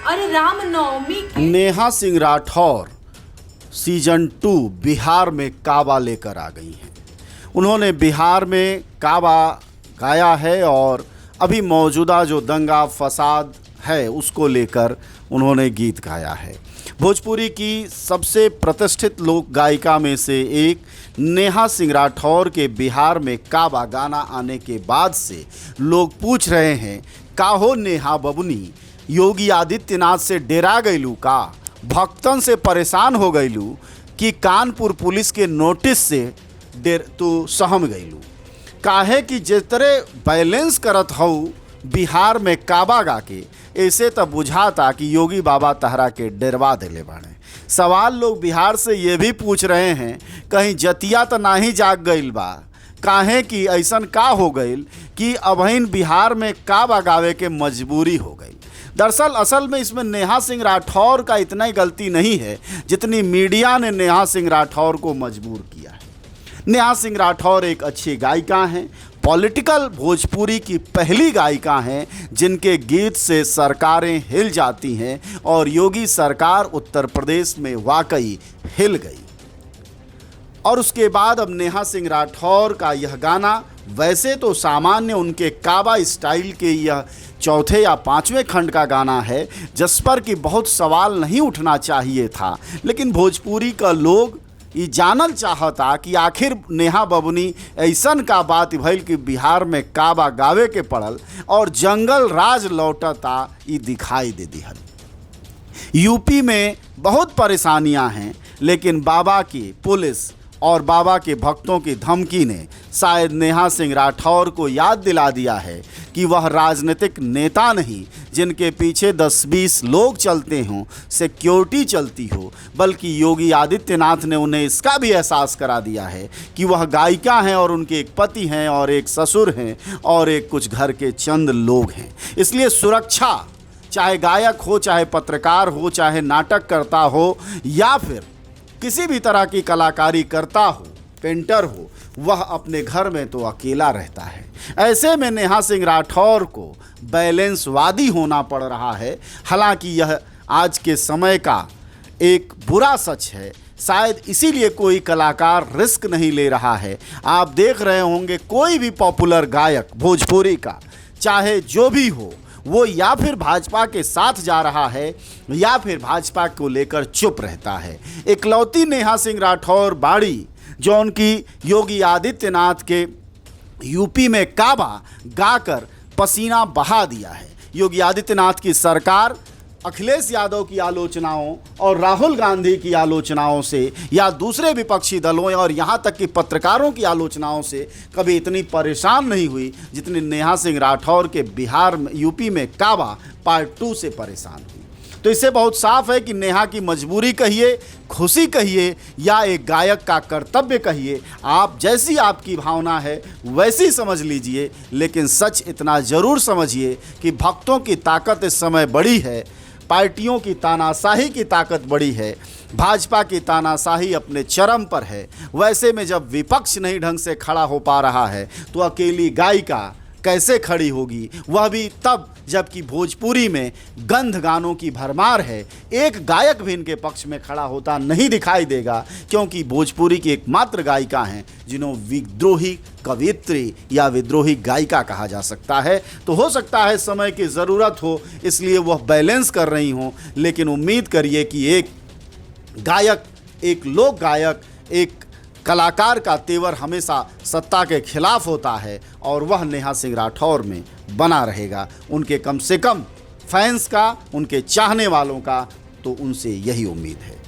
अरे रामनवमी के नेहा सिंह राठौर सीजन 2 बिहार में काबा लेकर आ गई हैं। उन्होंने बिहार में काबा गाया है और अभी मौजूदा जो दंगा फसाद है उसको लेकर उन्होंने गीत गाया है। भोजपुरी की सबसे प्रतिष्ठित लोक गायिका में से एक नेहा सिंह राठौर के बिहार में काबा गाना आने के बाद से लोग पूछ रहे हैं, का हो नेहा बबुनी, योगी आदित्यनाथ से डेरा गईलू का, भक्तन से परेशान हो गईलू कि कानपुर पुलिस के नोटिस से तू सहम गईलू। काहे कि जितरे बैलेंस करत हऊ बिहार में काबा गा के, ऐसे तब बुझाता कि योगी बाबा तहरा के डरवा देले बाड़े। सवाल लोग बिहार से ये भी पूछ रहे हैं, कहीं जतिया तो ना ही जाग गईल बा, काहे कि ऐसन का हो गईल कि अबहिन बिहार में काबा गावे के मजबूरी हो गई। दरअसल असल में इसमें नेहा सिंह राठौर का इतना ही गलती नहीं है जितनी मीडिया ने नेहा सिंह राठौर को मजबूर किया है। नेहा सिंह राठौर एक अच्छी गायिका हैं, पॉलिटिकल भोजपुरी की पहली गायिका हैं जिनके गीत से सरकारें हिल जाती हैं और योगी सरकार उत्तर प्रदेश में वाकई हिल गई। और उसके बाद अब नेहा सिंह राठौर का यह गाना वैसे तो सामान्य उनके काबा स्टाइल के यह चौथे या पांचवें खंड का गाना है, जिस पर कि बहुत सवाल नहीं उठना चाहिए था, लेकिन भोजपुरी का लोग ये जानल चाहता कि आखिर नेहा बबुनी ऐसन का बात भइल कि बिहार में काबा गावे के पड़ल और जंगल राज लौटता ये दिखाई दे दिहल। यूपी में बहुत परेशानियां हैं, लेकिन बाबा की पुलिस और बाबा के भक्तों की धमकी ने शायद नेहा सिंह राठौर को याद दिला दिया है कि वह राजनीतिक नेता नहीं जिनके पीछे 10-20 लोग चलते हों, सिक्योरिटी चलती हो, बल्कि योगी आदित्यनाथ ने उन्हें इसका भी एहसास करा दिया है कि वह गायिका हैं और उनके एक पति हैं और एक ससुर हैं और एक कुछ घर के चंद लोग हैं। इसलिए सुरक्षा, चाहे गायक हो, चाहे पत्रकार हो, चाहे नाटक करता हो या फिर किसी भी तरह की कलाकारी करता हो, पेंटर हो, वह अपने घर में तो अकेला रहता है। ऐसे में नेहा सिंह राठौर को बैलेंसवादी होना पड़ रहा है। हालांकि यह आज के समय का एक बुरा सच है, शायद इसीलिए कोई कलाकार रिस्क नहीं ले रहा है। आप देख रहे होंगे कोई भी पॉपुलर गायक भोजपुरी का, चाहे जो भी हो, वो या फिर भाजपा के साथ जा रहा है या फिर भाजपा को लेकर चुप रहता है। इकलौती नेहा सिंह राठौर बाड़ी जो उनकी योगी आदित्यनाथ के यूपी में काबा गाकर पसीना बहा दिया है। योगी आदित्यनाथ की सरकार अखिलेश यादव की आलोचनाओं और राहुल गांधी की आलोचनाओं से या दूसरे विपक्षी दलों और यहाँ तक कि पत्रकारों की आलोचनाओं से कभी इतनी परेशान नहीं हुई जितनी नेहा सिंह राठौर के बिहार में, यूपी में काबा पार्ट 2 से परेशान हुई। तो इससे बहुत साफ है कि नेहा की मजबूरी कहिए, खुशी कहिए या एक गायक का कर्तव्य कहिए, आप जैसी आपकी भावना है वैसी समझ लीजिए, लेकिन सच इतना ज़रूर समझिए कि भक्तों की ताकत इस समय बड़ी है, पार्टियों की तानाशाही की ताकत बड़ी है, भाजपा की तानाशाही अपने चरम पर है। वैसे में जब विपक्ष नहीं ढंग से खड़ा हो पा रहा है तो अकेली गायिका कैसे खड़ी होगी, वह भी तब जबकि भोजपुरी में गंध गानों की भरमार है। एक गायक भी इनके पक्ष में खड़ा होता नहीं दिखाई देगा, क्योंकि भोजपुरी की एकमात्र गायिका हैं जिन्हों विद्रोही कवियत्री या विद्रोही गायिका कहा जा सकता है। तो हो सकता है समय की ज़रूरत हो इसलिए वह बैलेंस कर रही हों, लेकिन उम्मीद करिए कि एक गायक, एक लोक गायक, एक कलाकार का तेवर हमेशा सत्ता के खिलाफ होता है और वह नेहा सिंह राठौर में बना रहेगा। उनके कम से कम फैंस का, उनके चाहने वालों का तो उनसे यही उम्मीद है।